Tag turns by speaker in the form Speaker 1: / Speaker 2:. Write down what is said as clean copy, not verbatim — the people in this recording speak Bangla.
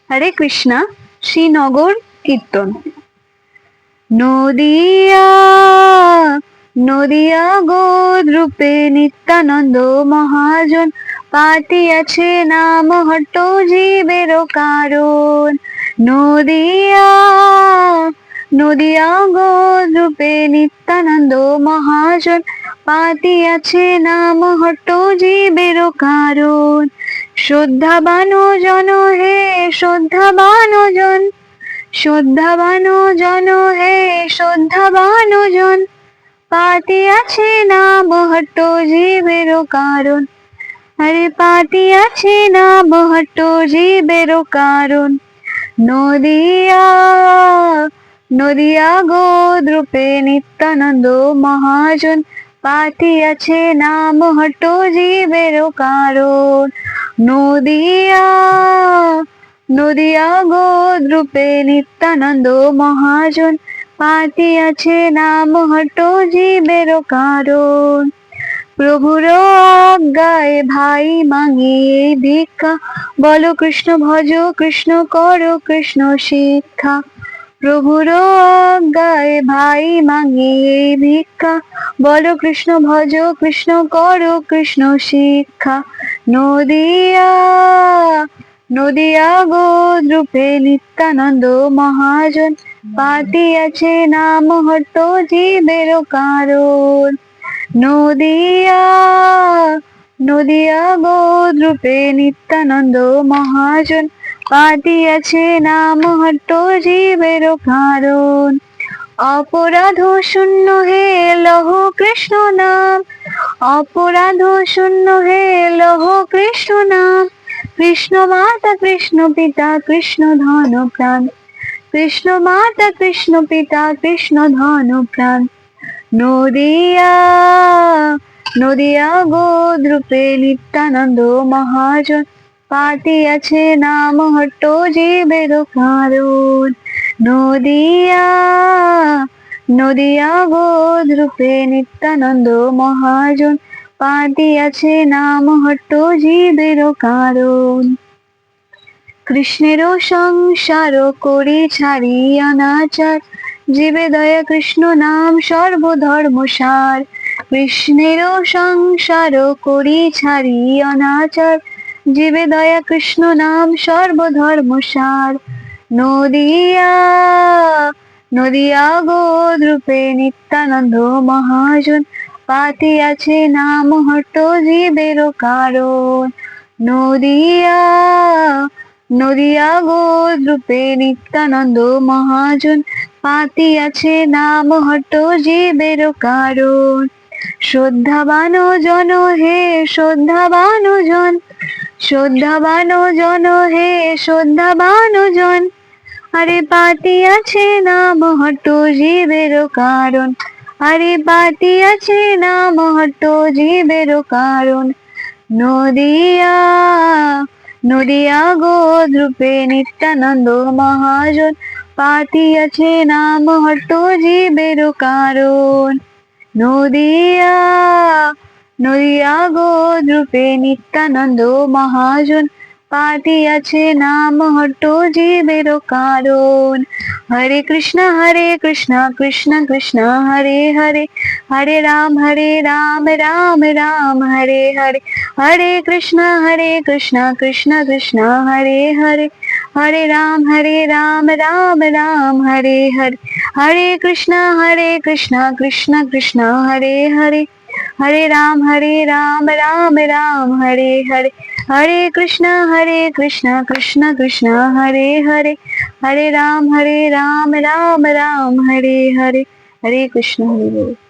Speaker 1: হরে কৃষ্ণা। শ্রীনগর কীর্তন। নদিয়া নদিয়া গোদ্রূপে নিত্যানন্দ মহাজন, পাঠিয়াছে নাম হট্ট জীবের কারণ। নদিয়া নদিয়া গোদ্রূপে নিত্যানন্দ মহাজন, পাঠিয়াছে নাম হট্ট জীবের কারণ। শ্রদ্ধাবান জন হে শ্রদ্ধাবান জন, শ্রদ্ধাবান জন হে শ্রদ্ধাবান জন, পাঠিয়াছে নাম হট্ট জীবের কারণ। আরে পাঠিয়াছে নাম হট্ট জীবের কারণ। নদিয়া নদিয়া গোদ্রূপে নিত্যানন্দ মহাজন, পাঠিয়াছে নাম হট্ট জীবের কারণ। নদিয়া নদিয়া গোদ্রূপে নিত্যানন্দ মহাজন, পাঠিয়াছে নাম হট্ট জীবের কারণ। প্রভুর আজ্ঞায় ভাই মাঙি এই ভিক্ষা, বলো কৃষ্ণ ভজ কৃষ্ণ করো কৃষ্ণ শিক্ষা। প্রভুর আজ্ঞায় ভাই মাঙি এই ভিক্ষা, বলো কৃষ্ণ ভজ কৃষ্ণ করো কৃষ্ণ শিক্ষা। নদিয়া নদিয়া গোদ্রূপে নিত্যানন্দ মহাজন, পাঠিয়াছে নাম হট্ট জীবের কারণ। নদিয়া নদিয়া গোদ্রূপে নিত্যানন্দ মহাজন, পাঠিয়াছে নাম হট্ট জীবের কারণ। অপরাধ শূন্য হে লহ কৃষ্ণ নাম, অপরাধ শূন্য হে লহ কৃষ্ণ নাম। কৃষ্ণ মাতা কৃষ্ণ পিতা কৃষ্ণ ধন প্রাণ, কৃষ্ণ মাতা কৃষ্ণ পিতা কৃষ্ণ ধন প্রাণ। নদিয়া নদিয়া গোদ্রূপে নিত্যানন্দ মহাজন, পাঠিয়াছে নাম হট্ট জীবের কারণ। নদিয়া নদিয়া গোদ্রূপে নিত্যানন্দ মহাজন, পাঠিয়াছে নাম হট্ট জীবের কারণ। কৃষ্ণের সংসার করি ছাড়ি অনাচার, জীবে দয়া কৃষ্ণ নাম সর্বধর্ম সার। কৃষ্ণের সংসার করি ছাড়ি অনাচার, জীবে দয়া কৃষ্ণ নাম সর্বধর্ম সার। নদিয়া নদিয়া গোদ্রূপে নিত্যানন্দ মহাজন, পাঠিয়াছে নাম হট্ট জীবের কারণ। নদিয়া নদিয়া গোদ্রূপে নিত্যানন্দ মহাজন, পাঠিয়াছে নাম হট্ট জীবের কারণ। শ্রদ্ধাবান জন হে শ্রদ্ধাবান জন, শ্রদ্ধাবান জন হে শ্রদ্ধাবান জন, আরে পাঠিয়াছে নাম হট্ট জীবের কারণ। আরে পাঠিয়াছে নাম হট্ট জীবের কারণ। নদিয়া নদিয়া গোদ্রূপে নিত্যানন্দ মহাজন, পাঠিয়াছে নাম হট্ট জীবের কারণ। নদিয়া নদিয়া গোদ্রূপে নিত্যানন্দ মহাজন, পাঠিয়াছে নাম হট্ট জীবের কারণ। হরে কৃষ্ণ কৃষ্ণ কৃষ্ণ হরে হরে, হরে রাম রাম রাম হরে হরে। হরে কৃষ্ণ কৃষ্ণ কৃষ্ণ হরে হরে, হরে রাম রাম রাম হরে হরে। হরে কৃষ্ণ কৃষ্ণ কৃষ্ণ হরে হরে, হরে রাম রাম রাম হরে হরে। হরে কৃষ্ণ কৃষ্ণ কৃষ্ণ হরে হরে, হরে রাম রাম রাম হরে হরে। হরে কৃষ্ণ হরে বল।